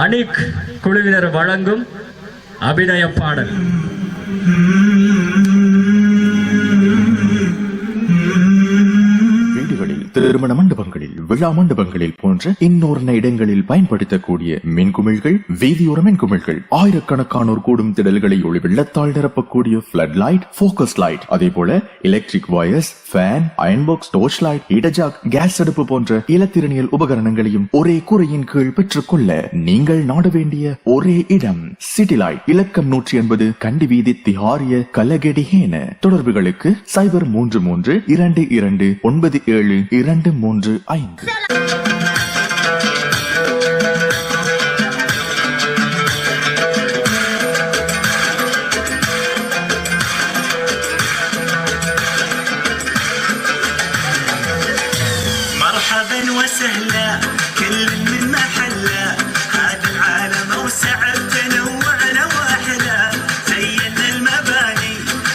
அனிக் குழுவினர் வழங்கும் அபிநய பாடல். திருமண மண்டபங்களில், விழா மண்டபங்களில் போன்ற இன்னொரு இடங்களில் பயன்படுத்தக்கூடிய மின்குமிழ்கள், வீதியோர மின்குமிழ்கள், ஆயிரக்கணக்கானோர் கூடும் திடல்களை ஒளி வெள்ளத்தால் நிரப்பக்கூடிய பிளட் லைட், போக்கஸ் லைட், அதே போல electric wires, fan, iron box, torch light, இடஜாக், கேஸ் அடுப்பு போன்ற இலத்திரனியல் உபகரணங்களையும் ஒரே கூரையின் கீழ் பெற்றுக் கொள்ள நீங்கள் நாட வேண்டிய ஒரே இடம் சிட்டி லைட். இலக்கம் 180 கண்டி வீதி, திஹாரிய, கலகெடிஹேன. தொடர்புகளுக்கு 0332297235. مرحبا وسهلا كل من محلا، هذا العالم اوسع تنوعنا واحلى، زينا المباني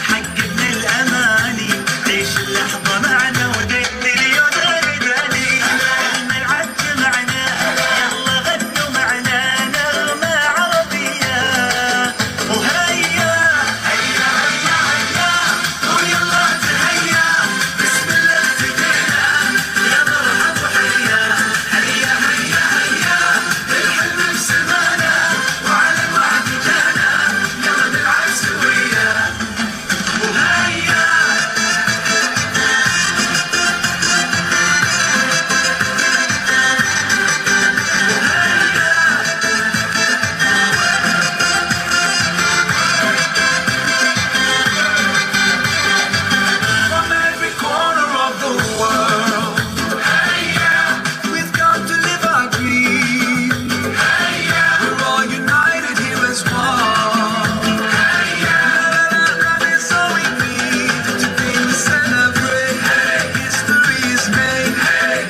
حققنا الاماني، عيش اللحظه معنا ودق مليون غداني، الملعب جمعنا يلا غنوا معنا نغمه عربيه، وهيا هيا هيا هيا ويلا تهيا، بسم الله ابتدينا يا مرحب وحيا، هيا هيا هيا الحلم بسمانا وعلى الوعد جانا، يلا نلعب سويا، وهيا from every corner of the world, we've come to live our dream. We're all united here as one. Love is all we need. Today we celebrate. History is made.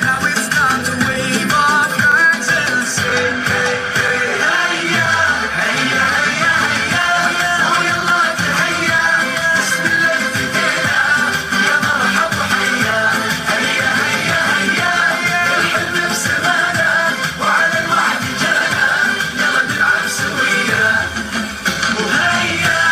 Now it's time to wave our flags and say, hey, hey, hey-ya, hey-ya, hey-ya, hey-ya, oh, yalla tahayya, bismillah ابتدينا يا مرحب وحيا، هيا هيا هيا الحلم بسمانا وعلى الوعد جانا، يلا نلعب سويا، وهيا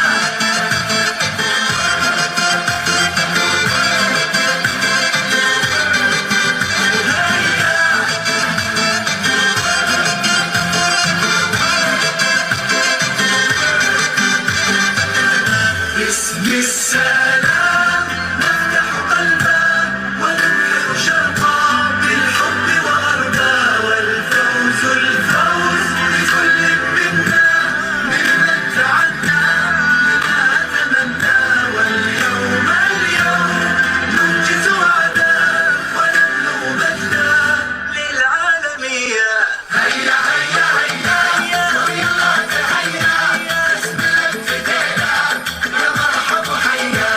باسم السلام نفتح قلبا وننحر شرقا، بالحب وغربا، والفوز الفوز لكل منا، ممن تعدى لما تمنى، واليوم اليوم ننجز وعدا ونبلغ مجدا للعالمية، هيا هيا هيا ويلا تهيا، بسم الله ابتدينا يا مرحب وحيا،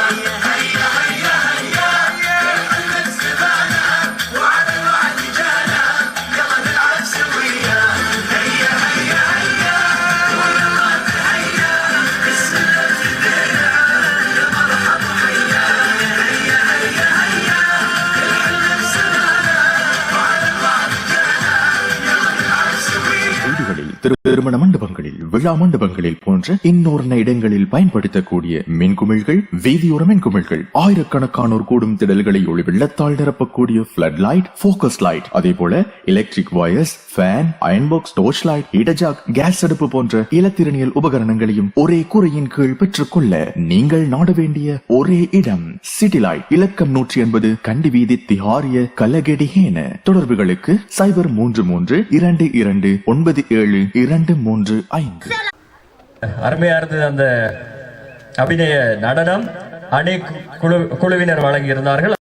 هيا هيا هيا الحلم بسمانا وعلى الوعد جانا، يلا نلعب سويا، هيا هيا هيا ويلا تهيا، بسم الله ابتدينا يا مرحب وحيا، هيا هيا هيا الحلم بسمانا وعلى الوعد جانا، يلا نلعب سويا. வீடுகளில், திருமண மண்டபங்களில், விழா மண்டபங்களில் போன்ற இன்னொரு இடங்களில் பயன்படுத்தக்கூடிய மின்குமிழ்கள், வீதியோர மின்குமிழ்கள், ஆயிரக்கணக்கானோர் கூடும் திடல்களை ஒளி வெள்ளத்தால் நிரப்பக்கூடிய பிளட் லைட், போக்கஸ் லைட், அதே போல electric wires, fan, iron box, torch light, இடஜாக், கேஸ் அடுப்பு போன்ற இலத்திரனியல் உபகரணங்களையும் ஒரே கூரையின் கீழ் பெற்றுக் கொள்ள நீங்கள் நாட வேண்டிய ஒரே இடம் சிட்டி லைட். இலக்கம் 180 கண்டி வீதி, திஹாரிய, கலகெடிஹேன. தொடர்புகளுக்கு 0332297235. அருமையா இருந்தது அந்த அபிநய நடனம். அனிக் குழுவினர் வழங்கியிருந்தார்கள்.